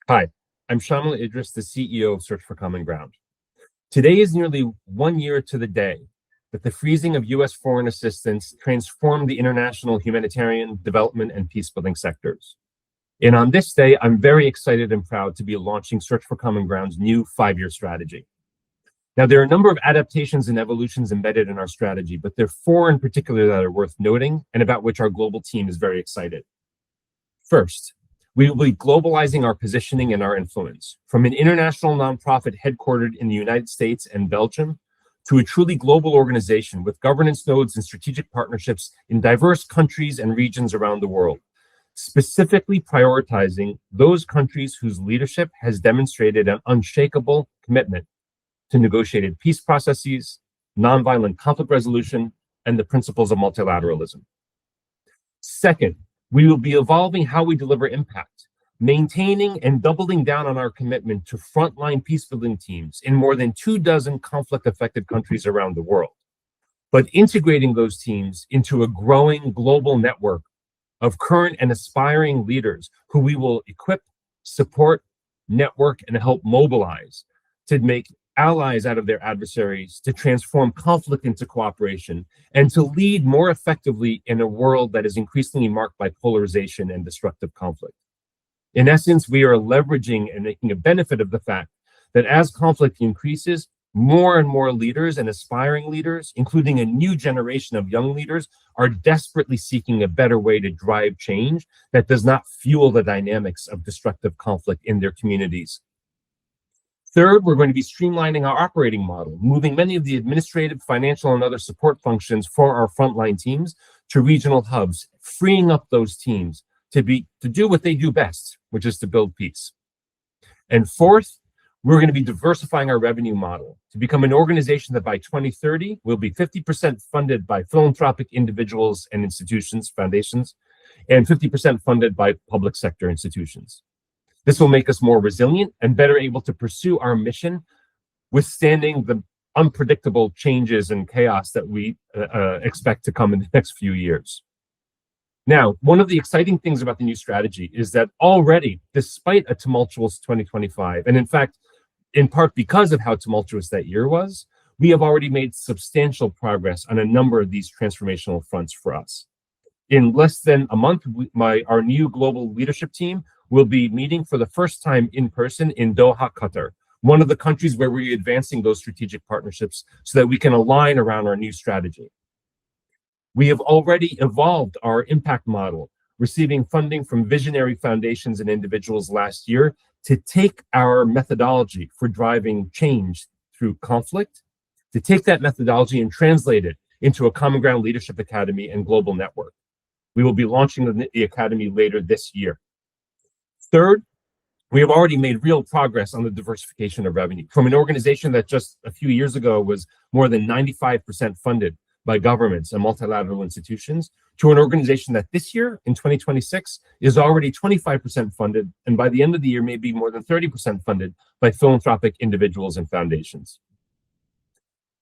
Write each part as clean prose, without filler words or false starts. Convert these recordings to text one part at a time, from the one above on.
Hi, I'm Shamil Idris, the CEO of Search for Common Ground. Today is nearly 1 year to the day that the freezing of U.S. foreign assistance transformed the international humanitarian, development, and peacebuilding sectors. And on this day, I'm very excited and proud to be launching Search for Common Ground's new 5-year strategy. Now, there are a number of adaptations and evolutions embedded in our strategy, but there are 4 in particular that are worth noting and about which our global team is very excited. First, we will be globalizing our positioning and our influence from an international nonprofit headquartered in the United States and Belgium to a truly global organization with governance nodes and strategic partnerships in diverse countries and regions around the world, specifically prioritizing those countries whose leadership has demonstrated an unshakable commitment to negotiated peace processes, nonviolent conflict resolution, and the principles of multilateralism. Second, we will be evolving how we deliver impact, maintaining and doubling down on our commitment to frontline peacebuilding teams in more than 24 conflict-affected countries around the world, but integrating those teams into a growing global network of current and aspiring leaders who we will equip, support, network, and help mobilize to make allies out of their adversaries, to transform conflict into cooperation, and to lead more effectively in a world that is increasingly marked by polarization and destructive conflict. In essence, we are leveraging and making a benefit of the fact that as conflict increases, more and more leaders and aspiring leaders, including a new generation of young leaders, are desperately seeking a better way to drive change that does not fuel the dynamics of destructive conflict in their communities. Third, we're going to be streamlining our operating model, moving many of the administrative, financial, and other support functions for our frontline teams to regional hubs, freeing up those teams to do what they do best, which is to build peace. And fourth, we're going to be diversifying our revenue model to become an organization that by 2030 will be 50% funded by philanthropic individuals and institutions, foundations, and 50% funded by public sector institutions. This will make us more resilient and better able to pursue our mission, withstanding the unpredictable changes and chaos that we expect to come in the next few years. Now, one of the exciting things about the new strategy is that already, despite a tumultuous 2025, and in fact, in part because of how tumultuous that year was, we have already made substantial progress on a number of these transformational fronts for us. In less than a month, our new global leadership team will be meeting for the first time in person in Doha, Qatar, one of the countries where we're advancing those strategic partnerships so that we can align around our new strategy. We have already evolved our impact model, receiving funding from visionary foundations and individuals last year to take our methodology for driving change through conflict, to take that methodology and translate it into a Common Ground Leadership Academy and global network. We will be launching the academy later this year. Third, we have already made real progress on the diversification of revenue from an organization that just a few years ago was more than 95% funded by governments and multilateral institutions to an organization that this year, in 2026, is already 25% funded, and by the end of the year, may be more than 30% funded by philanthropic individuals and foundations.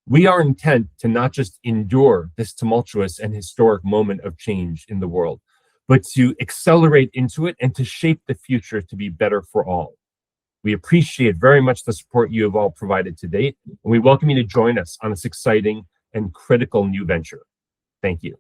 We are intent to not just endure this tumultuous and historic moment of change in the world, but to accelerate into it and to shape the future to be better for all. We appreciate very much the support you have all provided to date, and we welcome you to join us on this exciting and critical new venture. Thank you.